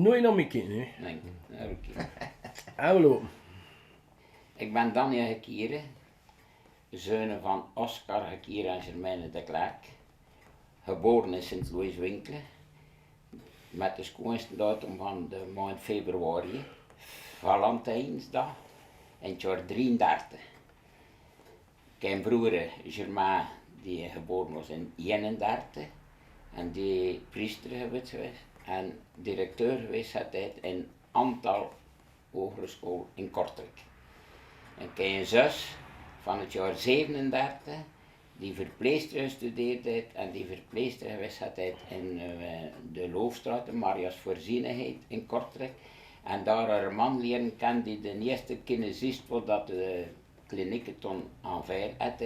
nooit naar me kijken, hè? Nee, oké. En we lopen. Ik ben Daniel Ghekiere, zoon van Oscar Ghekiere en Germaine de Klerk, geboren in Sint-Eloois, Winkel, met de schoonste datum van de maand februari, Valentijnsdag, in het jaar 33. Ik heb een broer, Germain, die geboren was in 31 en die priester geweest en directeur geweest had hij in een aantal hogere school in Kortrijk. En ik heb een zus van het jaar 37 die verpleegster gestudeerd heeft en die verpleegster geweest had in de Loofstraat, de Maria's Voorzienigheid in Kortrijk. En daar haar man leren kennen die de eerste kinesist voordat de klinieken toen aanvaard had,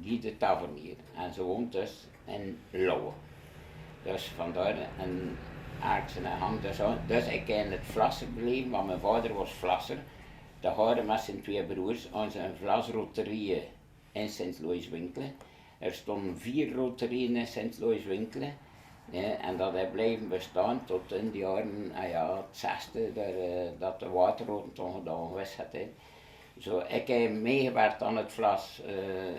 Guy de Tavernier. En ze woont dus in Lauwe. Dus vandaar een aardse hang. Dus ik heb het Vlasser beleven, want mijn vader was Vlasser. De hadden met zijn twee broers aan zijn Vlasroterieën in Sint-Eloois, Winkel. Er stonden 4 roterieën in Sint-Eloois, Winkel. Ja, en dat heeft blijven bestaan tot in de jaren het 60, dat de waterroten toen gedaan geweest had. Zo, ik heb meegewerkt aan het Vlas.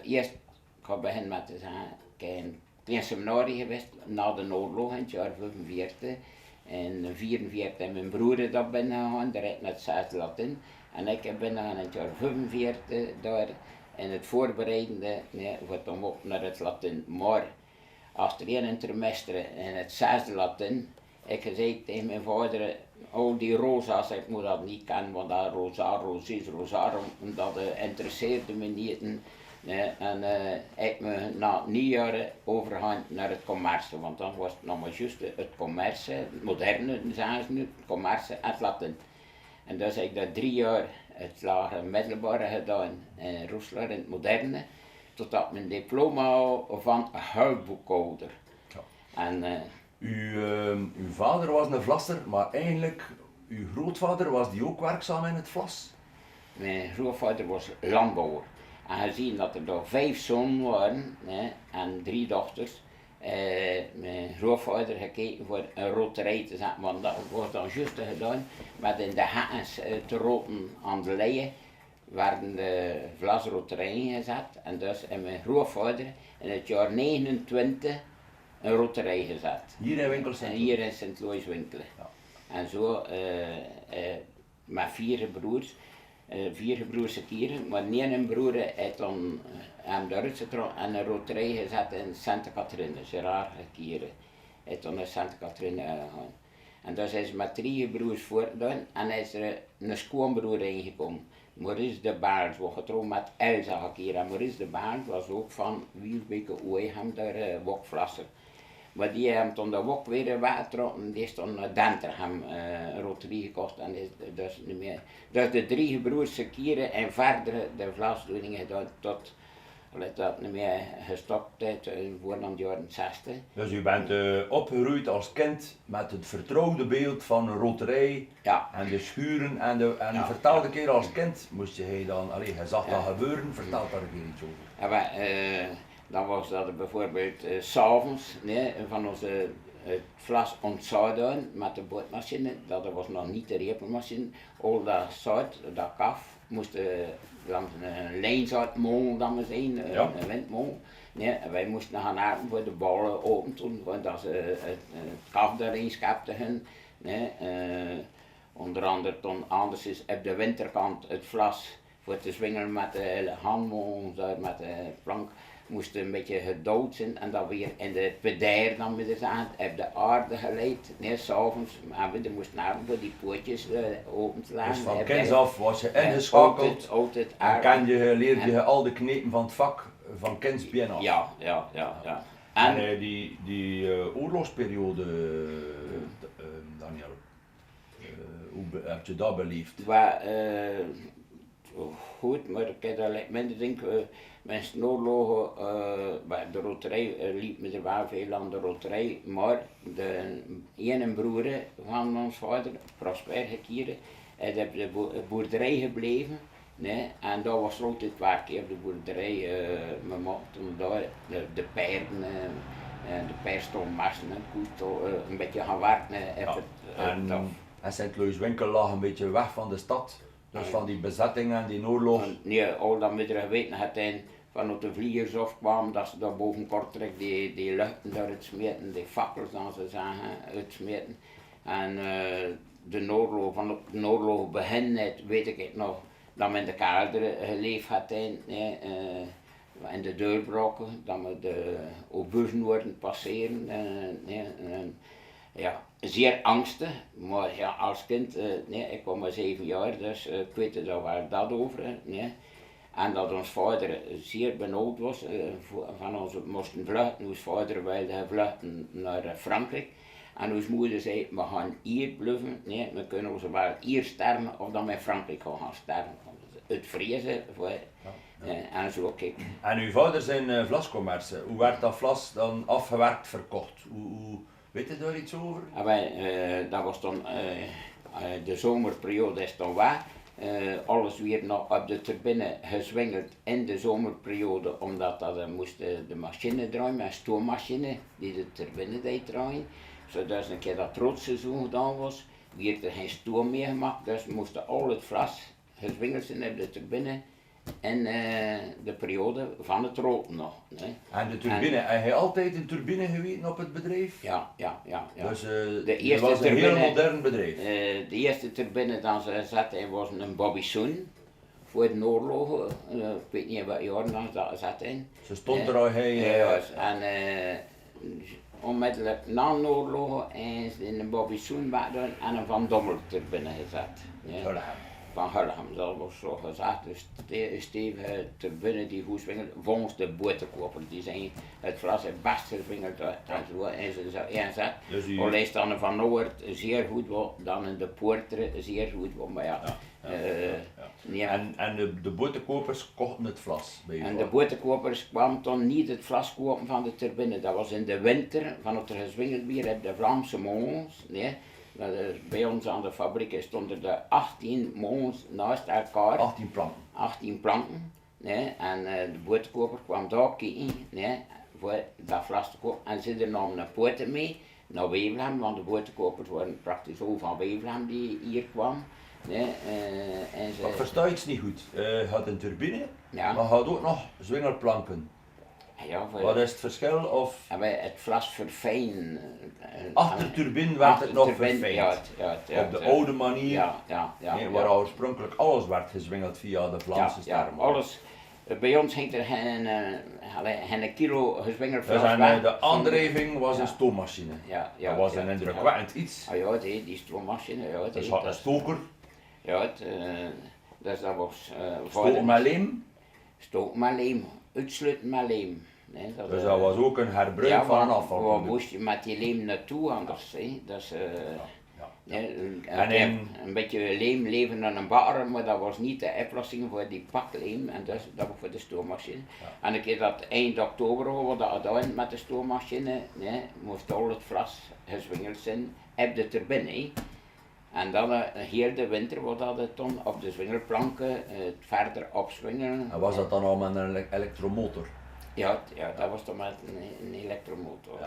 Eerst, ik ga beginnen met te zeggen, ik heb een klein seminarie geweest na de oorlog in het jaar 45. In 44 heb mijn broer dat binnengegaan, direct naar het Zuid-Latin. En ik ben dan in het jaar 45 daar in het voorbereidende, voor dan op naar het Latin. Maar als er een trimester in het 6e Latin, ik zei tegen mijn vader, al die rosa's, ik moet dat niet kennen, want dat rosa, rosis, rosarum, dat interesseerde me niet. En ik me na 9 jaar overgaan naar het commerce, want dan was het nog maar juist het commerce, het moderne, zeggen ze nu, het commerce en het Latin. En dus heb ik dat 3 jaar het lagere middelbare gedaan in Roeselaar in het moderne, totdat mijn diploma van huilboekhouder. Ja. En, uw vader was een vlasser, maar eigenlijk, uw grootvader was die ook werkzaam in het vlas? Mijn grootvader was landbouwer. En gezien dat er daar 5 zonen waren en 3 dochters, mijn grootvader gekeken voor een roterij te zetten, want dat was dan juist gedaan met in de hekkens te roten aan de leien werden de vlasroterijen gezet en dus heeft mijn grootvader in het jaar 29 een roterij gezet. Hier in Winkel En hier in Sint-Eloois, Winkel. Ja. En zo met 4 broers. 4 broers Ghekiere, maar één broer heeft dan hem eruit getrokken en een roterij gezet in Sint Catharine, Gerard Ghekiere. Hij heeft dan naar Sint Catharine gegaan. En dus is met 3 broers voortgedaan en is er een schoonbroer ingekomen. Maurice de Baars, was getrouwd met Elsa Ghekiere. En Maurice de Baars was ook van Wielsbeke Oeiham, daar wokvlasser. Maar die hebben toen de wok weer weggetrokken, die is toen naar Denterham een roterie gekocht en is dus niet meer. Dus de 3 broers Ghekiere en verder de vlasdoeningen gedaan tot dat niet meer gestopt heeft voor dan de jaren 60. Dus u bent opgegroeid als kind met het vertrouwde beeld van een roterij Ja. en de schuren en Ja. vertel een keer als kind, moest je dan, je zag dat Ja. gebeuren, vertel daar een keer iets over. Ja, dan was dat bijvoorbeeld 's avonds van onze het vlas ontzouden met de bootmachine, dat was nog niet de repenmachine, al dat zout, dat kaf, moest langs een lijnzout molen dan maar zijn, een windmolen. En wij moesten gaan haken voor de ballen open toen, want als het kaf daarin schepten. Onder andere toen anders is op de winterkant het vlas voor te zwingen met de handmolen, met de plank. Moest een beetje gedood zijn en dan weer in de pedair dan met de zand op de aarde geleid. S'avonds, maar we moesten naar voor die poortjes open te laten. Dus van kinds af was je ingeschakeld altijd en leerde je al de knepen van het vak van kinds bien af. Ja. En die oorlogsperiode, Daniel, hoe heb je dat beleefd? Goed, maar ik heb daar minder denken. Mijn snoorlogen, de roterij liep me er wel veel aan de roterij, maar de ene broer van ons vader, Prosper Ghekiere, is op de boerderij gebleven. En daar was altijd werk op de boerderij. We mochten daar de paarden, de paardstommassen en een beetje gaan werken. En Sint-Louis Winkel lag een beetje weg van de stad. Dus van die bezetting en die oorlog. Nee, al dat we er geweten hadden vanuit de vliegers afkwamen, dat ze daar boven Kortrijk die luchten daar uitsmeten, die fakkels dan ze zeggen, uitsmeten. En van de oorlog begin weet ik nog dat we in de kelder geleefd hadden, in de deurbrokken, dat we de obussen worden passeren. Ja, zeer angstig, maar ja, als kind, ik was maar 7 jaar, dus ik weet er waar dat over. En dat ons vader zeer benauwd was, van ons moesten vluchten, ons vader wilde vluchten naar Frankrijk. En ons moeder zei, we gaan hier blijven, we kunnen ons wel hier sterven of dan in Frankrijk gaan sterven. Het vrezen, en zo kijk. En uw vader zijn vlascommerce, hoe werd dat vlas dan afgewerkt verkocht? Weet je daar iets over? Dat was dan, de zomerperiode is dan weg. Alles weer nog op de turbine gezwingeld in de zomerperiode, omdat dat moest de machine draaien, een stoommachine die de turbine deed draaien. Zodat een keer dat roodseizoen gedaan was, werd er geen stoom meer gemaakt, dus moest al het vlas gezwingeld zijn op de turbine in de periode van het rood nog. En de turbine, heb je altijd een turbine geweten op het bedrijf? Ja. Dus De eerste het was een heel modern bedrijf. De eerste turbine dat ze zetten was een Bobby-Soon. Voor de oorlog, ik weet niet wat jaar dat zat in. Ze stond er al heen. En onmiddellijk na de oorlog is in een Bobby-Soon en een Van Dommel turbine gezet. Van Hullegem, dat was zo gezegd. Dus de stevige turbine die goed swingelt, volgens de boterkoper. Die zijn het vlas het best geswingeld en zo is het zo ingezet. Dus al is dan van Noord zeer goed, dan in de Poorter zeer goed. Maar ja. En de boterkopers kochten het vlas bij En de boterkopers kwamen dan niet het vlas kopen van de turbine. Dat was in de winter, van het er gezwingeld weer op de Vlaamse molens. Bij ons aan de fabriek stonden er 18 molens naast elkaar. 18 planken. 18 planken. En de boterkoper kwam daar kijken voor dat vlas te kopen. En ze namen een poorten mee naar Wevelgem, want de boterkopers waren praktisch al van Wevelgem die hier kwam. Ik versta iets niet goed. Je had een turbine, ja. Maar je had ook nog zwingerplanken. Ja, wat is het verschil? Of? Het vlas verfijnen. Achter de turbine werd het nog verfijnd. Op de oude manier, waar oorspronkelijk alles werd gezwingeld via de Vlaamse sterren. Alles. Bij ons ging er geen kilo gezwingeld vlas weg. De aandrijving was een stoommachine. Dat was een indrukwekkend iets. Ja, die stoommachine. Dus had een stoker. Dus dat was... stoken met leem? Stoken met leem. Uitsluiten met leem. Dus dat was ook een herbruik van een afval. Waar moest je met die leem naartoe anders? Een beetje leem leven aan een bakker, maar dat was niet de oplossing voor die pakleem en dat was voor de stoommachine. En een keer dat eind oktober was dat gedaan met de stoommachine, moest al het vlas gezwingeld zijn op de turbine. En dan hier de winter was dat het dan op de zwingelplanken het verder opzwingen. En was dat dan al met een elektromotor? Ja, dat was dan met een elektromotor.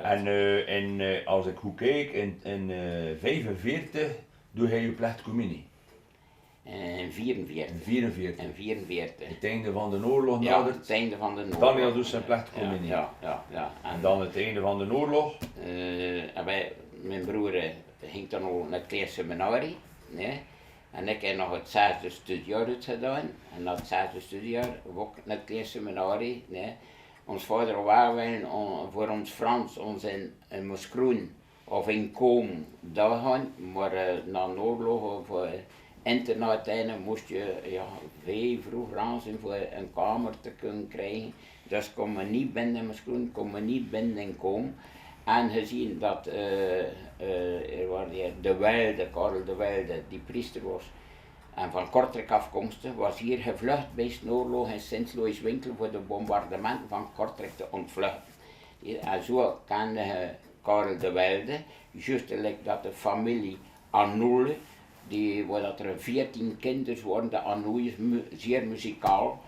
En als ik goed kijk, in 1945 doe hij je plechtkemini. In 44. Het einde van de oorlog nadert. Het einde van de oorlog. Daniel doet zijn plechtkemini. En dan het einde van de oorlog? Mijn broer ging dan al naar het kleine seminarie. En ik heb nog het 6e studiejaar uitgedaan. En na het 6e studiejaar ook naar het kleine seminarie. Ons vader waren voor ons Frans ons in Moskroen of in Koom daar gaan. Maar na de oorlog voor internaat moest je veel vroeg aan zijn voor een kamer te kunnen krijgen. Dus kon men niet binnen in Moskroen, kon men niet binnen in Koom. En gezien dat de Wilde, Karel de Wilde, die priester was en van Kortrijk afkomstig, was hier gevlucht bij de oorlog in Sint Winkel voor de bombardementen van Kortrijk te ontvluchten. En zo kende Karel de Wilde, juist dat de familie Eloois, waar dat er 14 kinderen waren, de Eloois zeer muzikaal,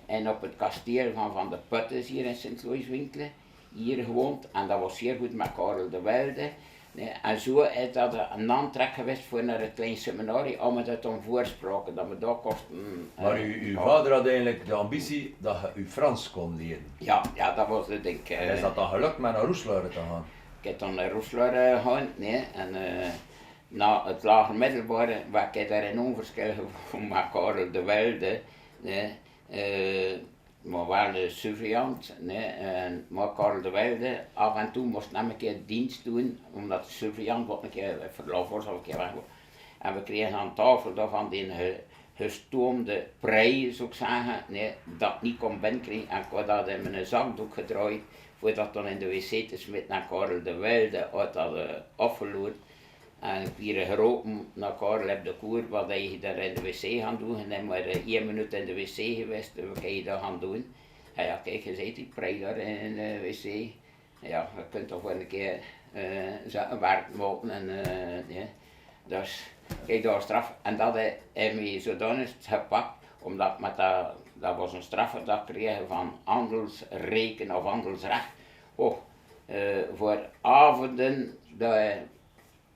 en op het kasteel van de Putten hier in Sint Winkel hier gewoond en dat was zeer goed met Karel de Wilde. Nee, en zo is dat een aantrek geweest voor naar het klein seminarie om het te voorspraken, dat we daar kosten. Maar uw vader had eigenlijk de ambitie dat je uw Frans kon leren. Ja, dat was het ding. Is dat dan gelukt met naar Roeselare te gaan? Ik heb dan naar Roeselare gegaan, nee, en na het lager middelbare, waar ik daar enorm verschil van met Karel de Wilde, nee, maar wel een surveillant, nee, maar Karel de Wilde, af en toe moest een keer dienst doen, omdat de surveillant wat een keer verlof was of een keer weg was. En we kregen aan tafel daarvan die gestoomde prei, zou ik zeggen, nee, dat niet kon binnenkrijgen. En ik had dat in mijn zakdoek gedraaid, voordat dan in de wc te smitten naar Karel de Wilde, had dat afgeloerd. En ik hier geroepen naar Karel op de koer, wat je daar in de wc gaan doen. En dan maar 1 minuut in de wc geweest, wat kan je daar gaan doen? En ja, kijk, je ziet die prei daar in de wc. Ja, je kunt toch wel een keer een werk maken en ja. Dus kijk, daar straf. En dat heeft mij zodanig gepakt, omdat met dat was een straf dat ik kreeg van handelsreken of handelsrecht. Oh, voor avonden dat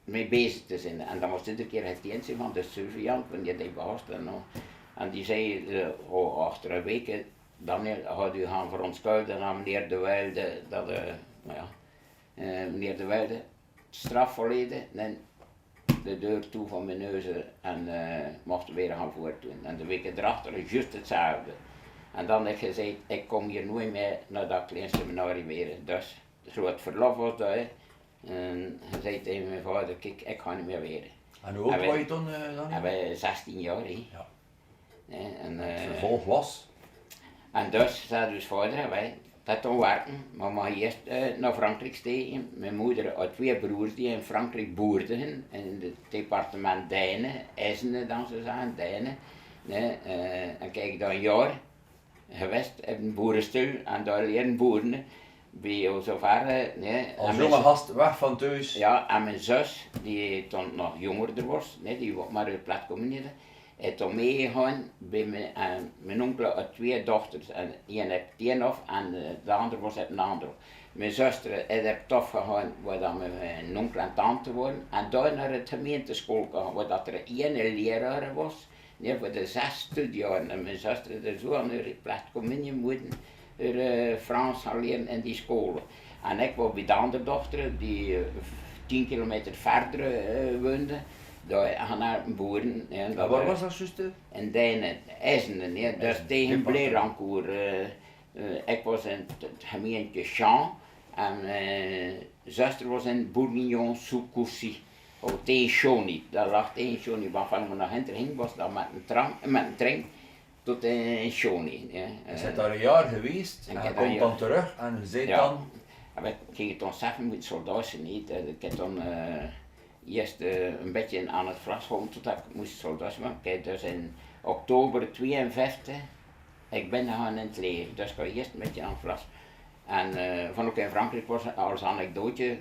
mee bezig te zijn. En dan moest iedere keer het dienst van de surveillant, wanneer die was. En die zei, achter een week, dan gaat u gaan verontschuldigen aan meneer de Wilde, dat meneer de Wilde straf volledig, en de deur toe van mijn neus en mocht weer gaan voortdoen. En de weken erachter is juist hetzelfde. En dan heb ik gezegd, ik kom hier nooit meer naar dat klein seminarie meer. Dus zo het verlof was dat. En hij zei tegen mijn vader, kijk, ik ga niet meer weer. En hoe oud was je toen? En wij 16 jaar. Ja. En vervolg was? En dus zei dus vader, wij dat toen werken, maar mag eerst naar Frankrijk steken. Mijn moeder had 2 broers die in Frankrijk boerden, in het departement Dijnen, Essenen dan ze zeggen, Dijnen. En kijk, dan een jaar geweest in een boerenstul en daar leren boeren. Bij zover, als jonge gast weg van thuis. Ja, en mijn zus, die toen nog jonger was, die was maar uit plat communie, is toen meegegaan bij mijn onkel had 2 dochters. En één heeft 10 af en de andere was op een andere. Mijn zuster is op tof gegaan, waar dan mijn onkel en tante waren. En daar naar het gemeenteschool gegaan, waar dat er 1 leraar was, voor de 6 studiejaren. En mijn zuster is zo aan haar plat communie moeten. Frans gaan leren in die scholen. En ik was bij de andere dochter, die 10 kilometer verder woonde, daar gaan naar boeren. En waar was dat zuster? In Dijnen, Essenen, dus tegen Bleerancourt. Ik was in het gemeente Champs en mijn zuster was in Bourguignon-sous-Coucy. Oh, tegen Chauny, daar lag tegen Chauny, waarvan we naar Hinter ging, was dat met een trein. Tot in Chauny. Ja. Je bent daar een jaar geweest en je komt dan terug en je zei dan... Ik ging toen zeggen met soldaten niet. Ik heb dan eerst een beetje aan het vlas gehouden totdat ik moest soldaten maken. Ik heb dus in oktober 52 ik ben gegaan in het leger. Dus ik ga eerst een beetje aan het vlas. En van ook in Frankrijk was als anekdote.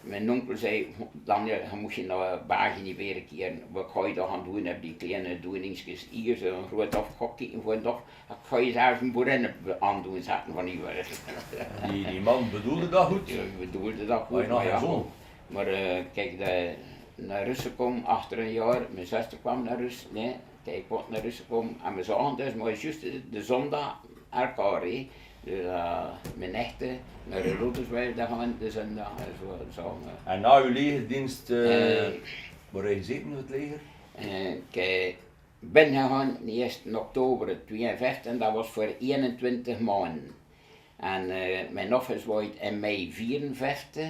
Mijn onkel zei, Daniel, je moet je naar België niet weer een keer. Wat ga je dan gaan doen? Heb die kleine doeningsjes hier, zo'n groot afgokkie voor een dag. Ik ga je zelfs een boerinnen aandoen, zetten van die werk. Die man bedoelde dat goed? Ja, bedoelde dat goed, maar ja. Maar kijk, naar Russen kwam achter een jaar, mijn zuster kwam naar Russen, kijk, ik was naar Russen kwam en we zagen dus, maar juist de zondag elkaar, Dus mijn echte naar de Roderswijk gaan de zondag en zo. En na uw legerdienst, waar heb je gezeten in het leger? Ik ben gegaan de 1 oktober 52 en dat was voor 21 maanden. En mijn office was in mei 54,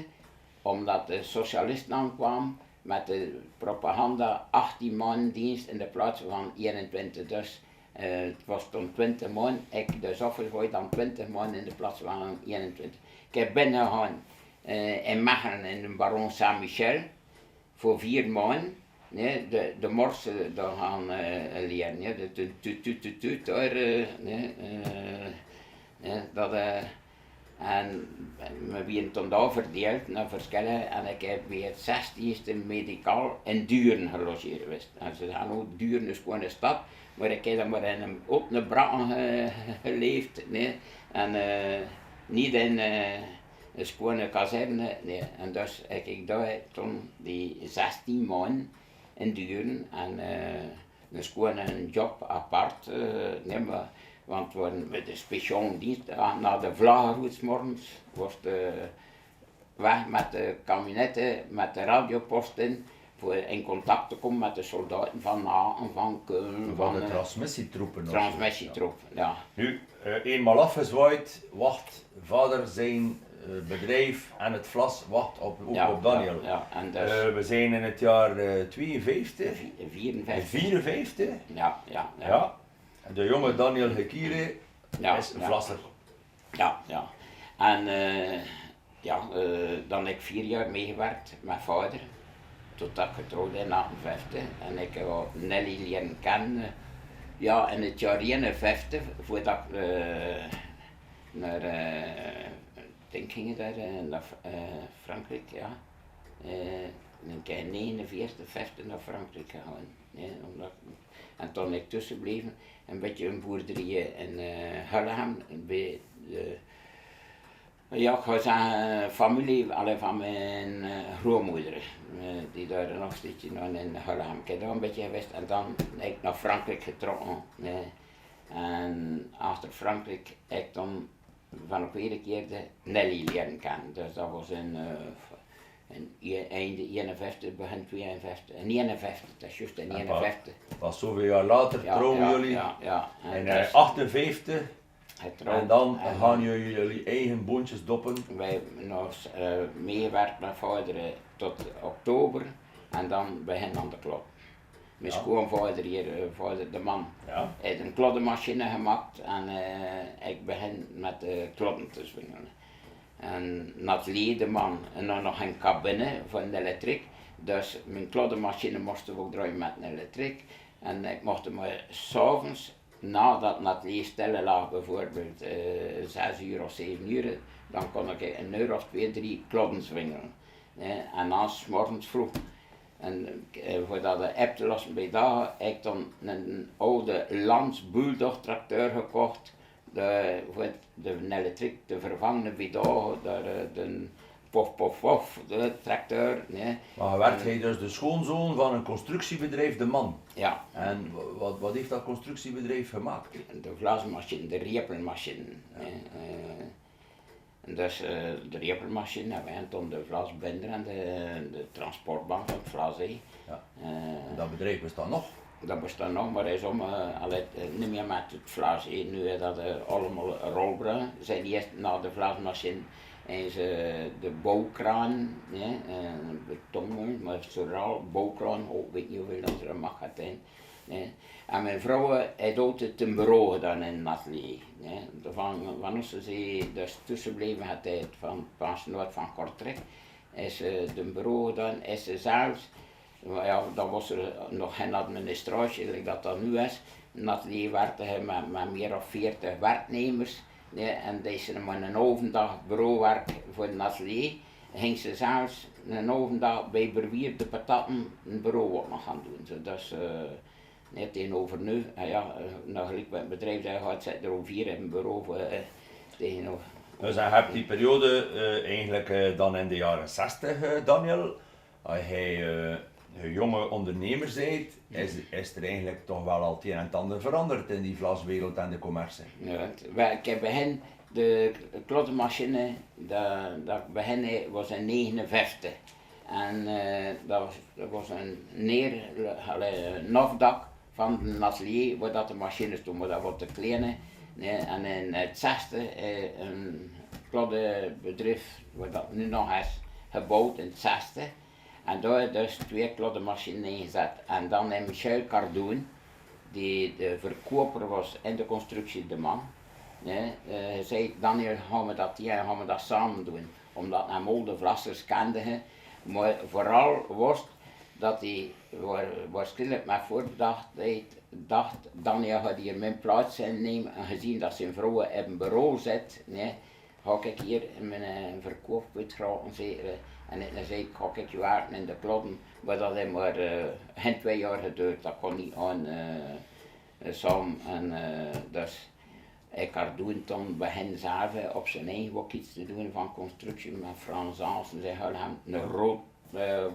omdat de socialisten aankwamen met de propaganda 18 maanden dienst in de plaats van 21. Dus het was toen 20 maanden, ik dus office was dan 20 maanden in de plaats van 21. Ik heb binnengegaan in Mechelen in de Baron Saint-Michel voor 4 maanden. Nee, de morsen daar gaan leren, de tuut daar, en we werden toen daar verdeeld naar verschillende en ik heb bij het 16e medicaal in Duren gelogeerd geweest. En ze zeggen ook Duren is gewoon een stad, maar ik heb dan maar in een opene brakken geleefd, en niet in een schone kazerne. Nee. En dus heb ik daar toen die 16 maanden in duren en een schone job apart. Want we waren met de speciale dienst naar de vlaggenroute 's morgens. Was de weg met de kabinetten, met de radioposten. Voor in contact te komen met de soldaten van Aken, van Keulen. Van de transmissietroepen. Transmissietroepen, ja. Nu, eenmaal afgezwaaid, wacht vader zijn bedrijf en het vlas wacht ook op Daniel. Ja, en dus, we zijn in het jaar 52? 54? Ja. De jonge Daniel Ghekiere is een vlasser. Ja. En dan heb ik 4 jaar meegewerkt met vader. Totdat ik getrouwd in 58 en ik heb Nelly leren kennen. Ja, in het jaar 51, voordat ik naar, denk ging daar, naar Frankrijk, ja. Ik heb in 49, 50 naar Frankrijk gegaan. En toen ben ik tussenbleven, een beetje een boerderij in Hullegem, bij de, ja, ik ga zeggen, familie van mijn grootmoeder, die daar nog steeds in Hullegem. Ik heb daar een beetje geweest en dan ben ik naar Frankrijk getrokken. En achter Frankrijk heb ik dan van op tweede keer de Nelly leren kennen. Dus dat was in einde 51, begin 52, in 51, dat is juist in 51. Pas zoveel jaar later trouwen jullie. Ja. En in 58. En dan gaan jullie eigen boontjes doppen. Wij hebben nog meegewerkt met vader tot oktober en dan begin aan de klok. Mijn schoonvader hier, vader de man, heeft een kloddenmachine gemaakt en ik begin met de klodden te swingelen. En Nathalie de man en dan nog een cabine voor een elektriek. Dus mijn kloddenmachine moesten we ook draaien met een elektriek. En ik mocht me 's avonds, nadat Nathalie stille lag, bijvoorbeeld 6 uur of 7 uur, dan kon ik een uur of 2, 3 klodden swingelen. En dan 's morgens vroeg. En voordat de app te lossen bij dagen, heb ik dan een oude Lans Bulldog tracteur gekocht. Voor de elektriek te vervangen bij dagen, de pof, de tracteur. Maar werd hij dus de schoonzoon van een constructiebedrijf, de man? Ja. En wat heeft dat constructiebedrijf gemaakt? De glasmachine, de repelmachine. Dus de repelmachine en wij hebben de vlasbinder en de transportbank van het vlas. Dat bedrijf bestaat nog? Dat bestaat nog, maar hij is niet meer met het vlas. Nu is dat allemaal rolbruin. Zijn eerst na de vlasmachine en de bouwkraan, een beton, maar vooral bouwkraan, ik weet niet hoeveel dat er mag gaat zijn. En mijn vrouw heeft altijd een bureau gedaan in het atelier. Van ons ze dus tussenbleven had tijd van pensionaat van Kortrijk, is de bureau gedaan, is ze zelfs, ja, dan was er nog geen administratie, like dat nu is. In het atelier werkte hij met meer dan 40 werknemers. En deze maar een overdag bureauwerk voor het atelier. Ging ze zelfs een overdag bij bewierde patatten een bureau ook nog gaan doen. Dus net tegenover nu, nou gelijk bij het bedrijf dat je gaat, zit er ook 4 in een bureau voor, tegenover. Dus je hebt die periode eigenlijk dan in de jaren 60, Daniel, als hij een jonge ondernemer bent, is er eigenlijk toch wel al het een en het ander veranderd in die vlaswereld en de commercie. Ja, ik heb begin de kloddenmachine, dat begin was in 59 en dat was een afdak van het atelier waar dat de machines toen, maar dat was te klein. En in het 60 een kloddenbedrijf waar dat nu nog is gebouwd in het 60. En daar dus 2 kloddenmachines ingezet. En dan in Michel Cardoen, die de verkoper was in de constructie de man. Zei Daniel, gaan we dat samen doen. Omdat hij al de vlassers kende. Maar vooral was dat hij waarschijnlijk met voorbedachtheid dacht, Daniel gaat hier mijn plaats innemen. En gezien dat zijn vrouw in een bureau zit, ga ik hier in mijn verkoop uitgeraken. En dan zei ik, ga ik werken in de klodden, maar dat heeft maar geen 2 jaar geduurd, dat kon niet aan samen. En dus Ik had doen toen bij hen zelf op zijn eigen ook iets te doen van constructie met Frans Hansen. Ze hadden een rood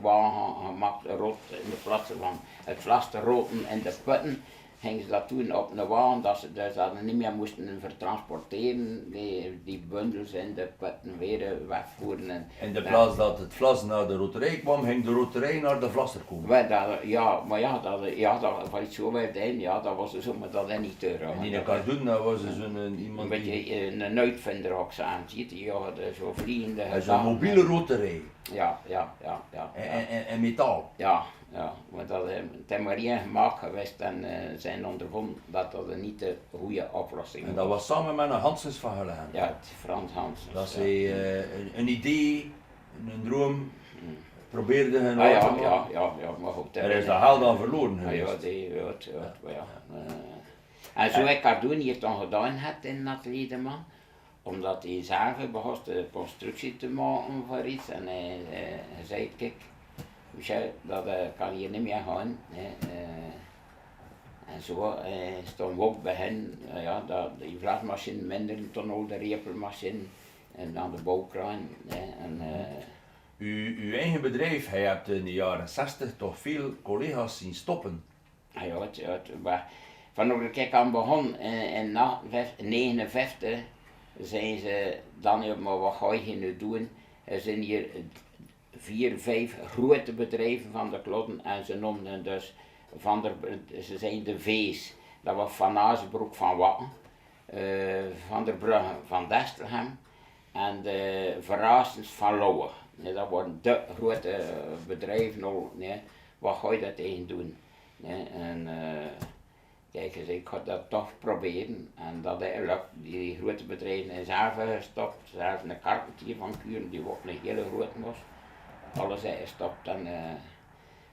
wagen gemaakt, rood in de plaatsen van het vlas te roten in de putten. Gingen ze dat doen op een wagen, dat ze dus dat niet meer moesten vertransporteren, die bundels in de putten weer wegvoeren. En In de plaats dat het vlas naar de roterij kwam, ging de roterij naar de vlasser komen. Ja, maar ja, dat was iets zo werd in, ja, dat was zo, maar dat is niet te En die Cardoen, dat was zo'n iemand een beetje een uitvinder ook aan, ziet je, ja, zo vliegende. Zo'n mobiele roterij. Ja. En metaal. Ja, maar dat is maar één gemaakt geweest en zijn ondervonden dat dat niet de goede oplossing was. En dat was samen met een Hansens van Helene. Ja, het Frans Hansen. Dat ze een idee, een droom, probeerde hun Ja, maar goed. Er is dat geld aan verloren geweest. En zo ik haar doen hier dan gedaan had in dat Liedeman, omdat hij zelf begon de constructie te maken voor iets en hij zei, kijk, Michel, dat kan hier niet meer gaan. En zo stonden we ook bij hen, die vlasmachine minder dan al de repelmachine en dan de bouwkraan. Uw eigen bedrijf, hij hebt in de jaren 60 toch veel collega's zien stoppen. Vanaf dat ik aan begon in 1959 zijn ze dan, maar wat ga je nu doen? Er zijn hier 4, 5 grote bedrijven van de Klodden en ze noemden dus ze zijn de V's. Dat was Van Azenbroek van Watten, Van der Brugge van Destelhem en de Verrassens van Louwen. Dat waren de grote bedrijven al. Wat ga je dat tegen doen? Kijk eens, ik ga dat toch proberen en dat is gelukt. Die grote bedrijven zijn zelf gestopt, zelfs een karpentier van Kuren die ook een hele grote was. Alles is gestopt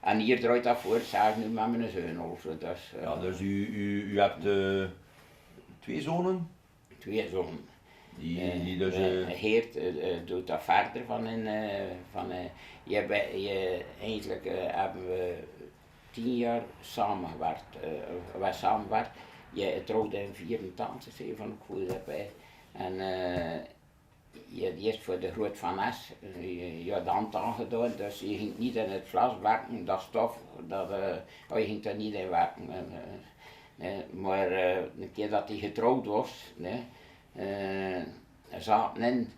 en hier draait dat voor, zelfs nu met mijn zoon also. Dus u hebt 2 zonen? 2 zonen. Die dus... Geert doet dat verder eigenlijk hebben we 10 jaar samengewerkt. Je trouwde in 84, van ik voel daarbij. En je eerst voor de Groot Van Es, je had de hand aangedaan, dus je ging niet in het vlas werken, dat stof, je ging daar niet in werken. Maar een keer dat hij getrouwd was, er zaten in,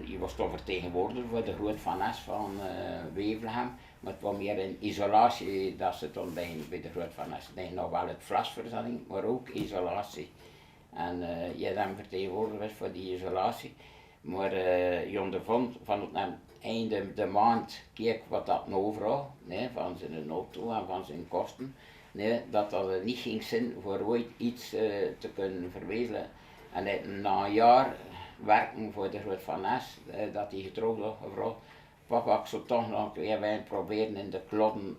je was toch vertegenwoordiger voor de Groot Van Es van Wevelgem, maar het was meer in isolatie dat ze toen bij de Groot Van Es. Nee, nog wel het vlasverzending, maar ook isolatie. En je dan vertegenwoordiger was voor die isolatie. Maar je ondervond van het einde de maand, keek wat dat overal, van zijn auto en van zijn kosten, dat dat niet ging zijn voor ooit iets te kunnen verwezenlijken. En na een jaar werken voor de Groot Van Es, dat hij getrouwd was, gevraagd, papa, ik zou toch nog weer proberen in de Klodden.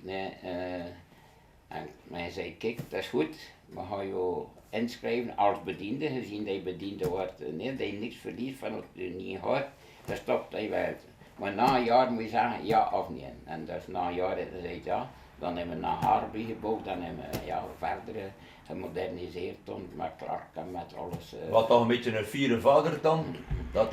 En hij zei, kijk, dat is goed, we gaan je inschrijven als bediende, gezien dat je bediende wordt, dat je niks verliest van wat je niet hoort, dan stopt hij wel. Maar na een jaar moet je zeggen ja of nee. En dus na een jaar heeft hij gezegd ja, dan hebben we naar Harby gebouwd, dan hebben we verder gemoderniseerd met klark en met alles. Wat toch een beetje een fiere vader dan? Dat